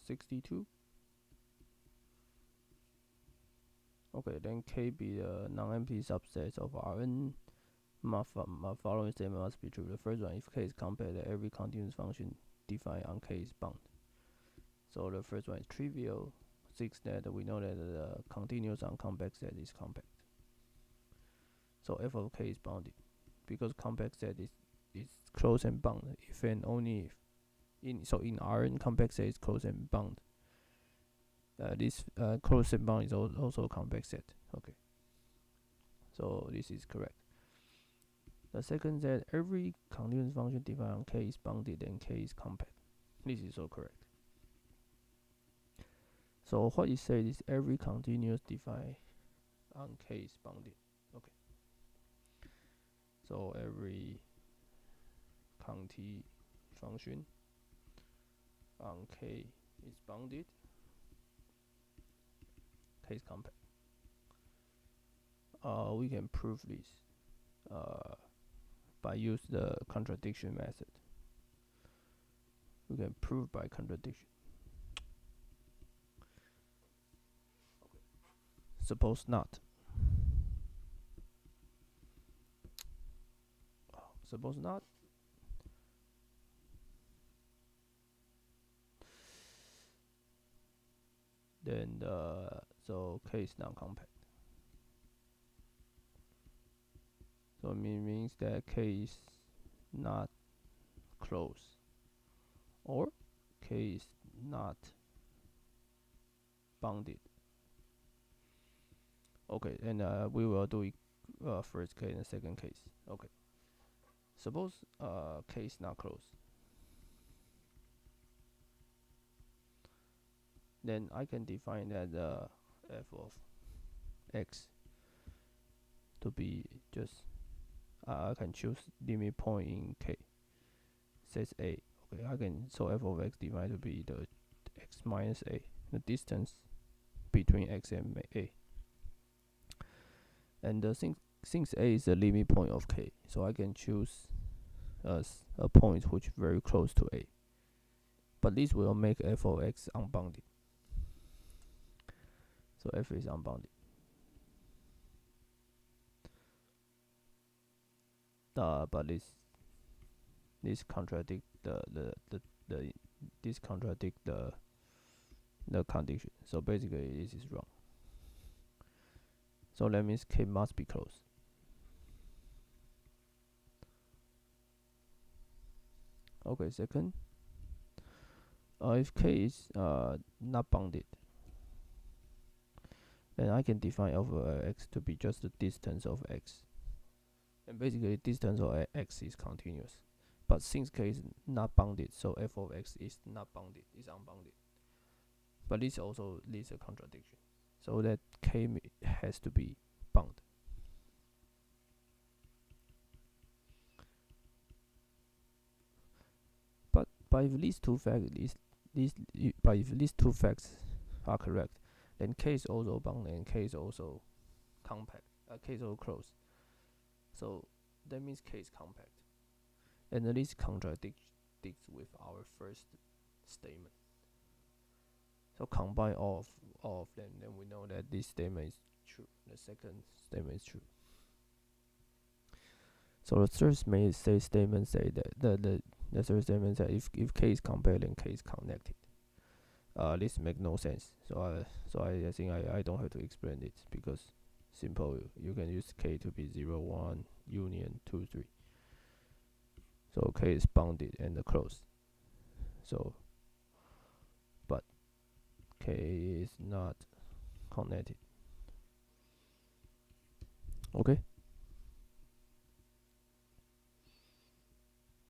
62. Okay, then K be the non-empty subset of Rn. My following statement must be true. The first one, if K is compact, then every continuous function defined on K is bound. So the first one is trivial. 6, that we know that the continuous on compact set is compact. So f of K is bounded. Because compact set is closed and bound if and only if. In Rn, compact set is closed and bound. This closed and bound is also a compact set. Okay. So this is correct. The second that every continuous function defined on K is bounded and K is compact. This is so correct. So what it says is every continuous defined on K is bounded. Okay. So every conti function on K is bounded. K is compact. We can prove this by use the contradiction method. We can prove by contradiction. Suppose not. Suppose not. Then so K is non-compact. So it means that K is not closed, or K is not bounded. Okay, and we will do it first case and second case. Okay. Suppose K is not closed. Then I can define that f of x to be just I can choose limit point in K. Says A. Okay, I can so f of x defined to be the x minus A, the distance between x and A. And since A is the limit point of K, so I can choose as a point which is very close to A. But this will make f of x unbounded. So f is unbounded. But this contradict this contradict the condition. So basically this is wrong. So that means K must be closed. Okay, second. If K is not bounded, then I can define f of x to be just the distance of x. And basically distance of x is continuous. But since K is not bounded, so f of x is not bounded, is unbounded. But this also leads a contradiction. So that K has to be bound. But if these two facts are correct, then K is also bounded and K is also compact. K is also closed. So that means K is compact. And this contradicts with our first statement. So combine all of them, then we know that this statement is true. The second statement is true. So the third statement say that the third statement says if K is compact, then K is connected. This makes no sense. So I think I don't have to explain it because simple. You can use K to be 0, 1, union 2, 3. So K is bounded and closed. So, but K is not connected. Okay.